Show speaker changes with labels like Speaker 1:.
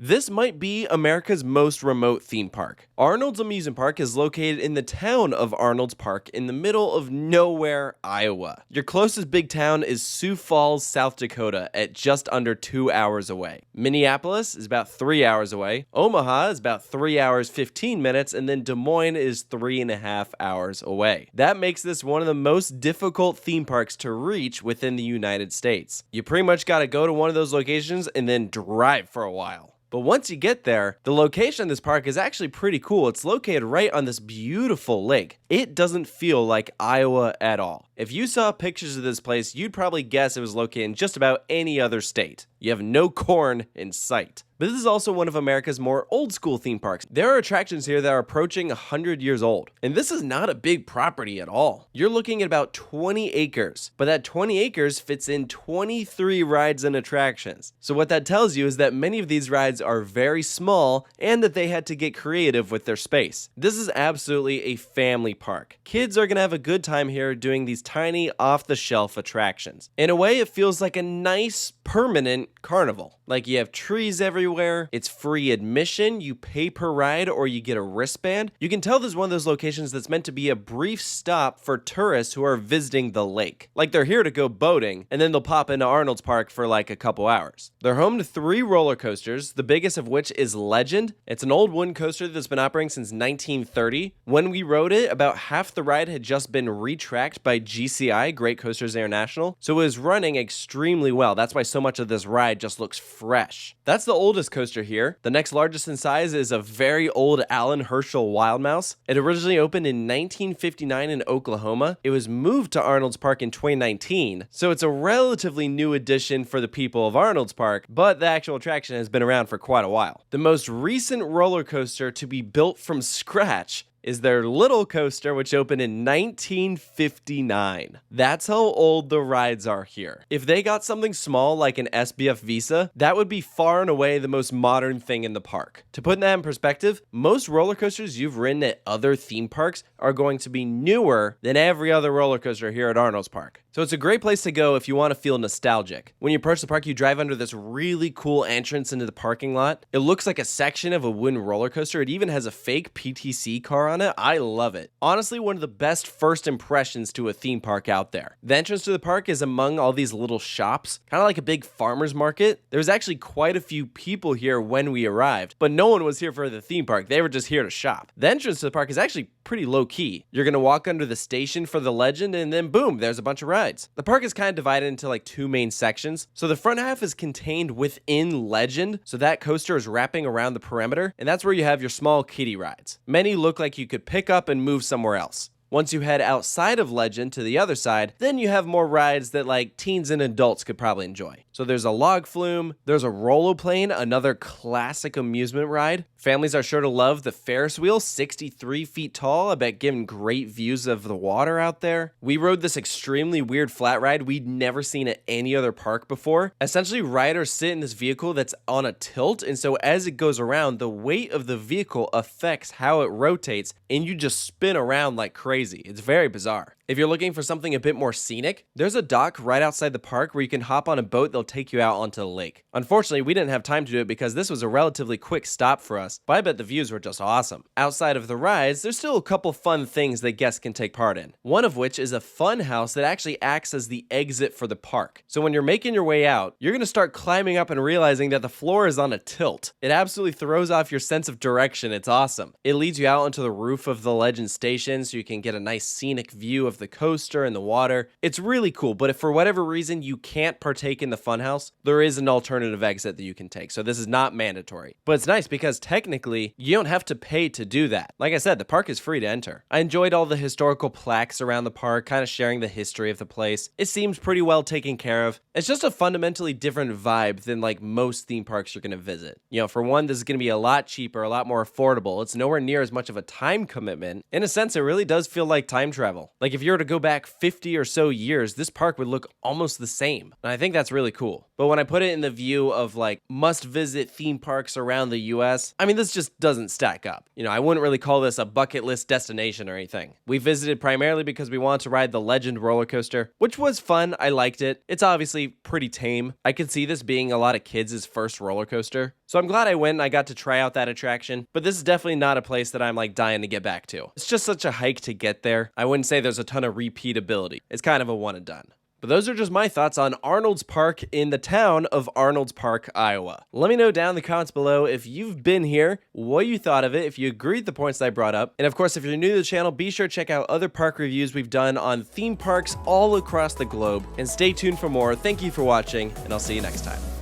Speaker 1: This might be America's most remote theme park. Arnold's Amusement Park is located in the town of Arnold's Park in the middle of nowhere, Iowa. Your closest big town is Sioux Falls, South Dakota, at just under 2 hours away. Minneapolis is about 3 hours away. Omaha is about 3 hours 15 minutes, and then Des Moines is 3.5 hours away. That makes this one of the most difficult theme parks to reach within the United States. You pretty much got to go to one of those locations and then drive for a while. But once you get there, the location of this park is actually pretty cool. It's located right on this beautiful lake. It doesn't feel like Iowa at all. If you saw pictures of this place, you'd probably guess it was located in just about any other state. You have no corn in sight. But this is also one of America's more old school theme parks. There are attractions here that are approaching 100 years old. And this is not a big property at all. You're looking at about 20 acres, but that 20 acres fits in 23 rides and attractions. So what that tells you is that many of these rides are very small and that they had to get creative with their space. This is absolutely a family park. Kids are gonna have a good time here doing these tiny off-the-shelf attractions. In a way, it feels like a nice, permanent carnival. Like you have trees everywhere, it's free admission, you pay per ride or you get a wristband. You can tell this is one of those locations that's meant to be a brief stop for tourists who are visiting the lake. Like they're here to go boating and then they'll pop into Arnold's Park for like a couple hours. They're home to 3 roller coasters, the biggest of which is Legend. It's an old wooden coaster that's been operating since 1930. When we rode it, about half the ride had just been retracked by GCI, Great Coasters International, so it was running extremely well. That's why so much of this ride just looks fresh. That's the oldest coaster here. The next largest in size is a very old Allen Herschel Wild Mouse. It originally opened in 1959 in Oklahoma. It was moved to Arnold's Park in 2019, so it's a relatively new addition for the people of Arnold's Park, but the actual attraction has been around for quite a while. The most recent roller coaster to be built from scratch is their little coaster, which opened in 1959. That's how old the rides are here. If they got something small like an SBF Visa, that would be far and away the most modern thing in the park. To put that in perspective, most roller coasters you've ridden at other theme parks are going to be newer than every other roller coaster here at Arnold's Park. So it's a great place to go if you want to feel nostalgic. When you approach the park, you drive under this really cool entrance into the parking lot. It looks like a section of a wooden roller coaster. It even has a fake PTC car on it. I love it. Honestly, one of the best first impressions to a theme park out there. The entrance to the park is among all these little shops, kind of like a big farmer's market. There was actually quite a few people here when we arrived, but no one was here for the theme park. They were just here to shop. The entrance to the park is actually pretty low key. You're gonna walk under the station for the Legend and then boom, there's a bunch of rides. The park is kind of divided into like 2 main sections. So the front half is contained within Legend, so that coaster is wrapping around the perimeter, and that's where you have your small kiddie rides. Many look like you could pick up and move somewhere else. Once you head outside of Legend to the other side, then you have more rides that like teens and adults could probably enjoy. So there's a log flume, there's a rolloplane, another classic amusement ride. Families are sure to love the Ferris wheel, 63 feet tall, I bet giving great views of the water out there. We rode this extremely weird flat ride we'd never seen at any other park before. Essentially, riders sit in this vehicle that's on a tilt, and so as it goes around, the weight of the vehicle affects how it rotates, and you just spin around like crazy. It's very bizarre. If you're looking for something a bit more scenic, there's a dock right outside the park where you can hop on a boat that'll take you out onto the lake. Unfortunately, we didn't have time to do it because this was a relatively quick stop for us, but I bet the views were just awesome. Outside of the rides, there's still a couple fun things that guests can take part in. One of which is a fun house that actually acts as the exit for the park. So when you're making your way out, you're gonna start climbing up and realizing that the floor is on a tilt. It absolutely throws off your sense of direction. It's awesome. It leads you out onto the roof of the Legend station so you can get a nice scenic view of the coaster and the water. It's really cool, but if for whatever reason you can't partake in the funhouse, there is an alternative exit that you can take. So this is not mandatory. But it's nice because technically you don't have to pay to do that. Like I said, the park is free to enter. I enjoyed all the historical plaques around the park, kind of sharing the history of the place. It seems pretty well taken care of. It's just a fundamentally different vibe than like most theme parks you're going to visit. You know, for one, this is going to be a lot cheaper, a lot more affordable. It's nowhere near as much of a time commitment. In a sense, it really does feel like time travel. Like if you're you were to go back 50 or so years, this park would look almost the same. And I think that's really cool. But when I put it in the view of like must visit theme parks around the US, I mean, this just doesn't stack up. You know, I wouldn't really call this a bucket list destination or anything. We visited primarily because we wanted to ride the Legend roller coaster, which was fun. I liked it. It's obviously pretty tame. I could see this being a lot of kids' first roller coaster. So I'm glad I went and I got to try out that attraction, but this is definitely not a place that I'm like dying to get back to. It's just such a hike to get there. I wouldn't say there's a ton of repeatability. It's kind of a one and done. But those are just my thoughts on Arnold's Park in the town of Arnold's Park, Iowa. Let me know down in the comments below if you've been here, what you thought of it, if you agreed with the points that I brought up. And of course, if you're new to the channel, be sure to check out other park reviews we've done on theme parks all across the globe. And stay tuned for more. Thank you for watching, and I'll see you next time.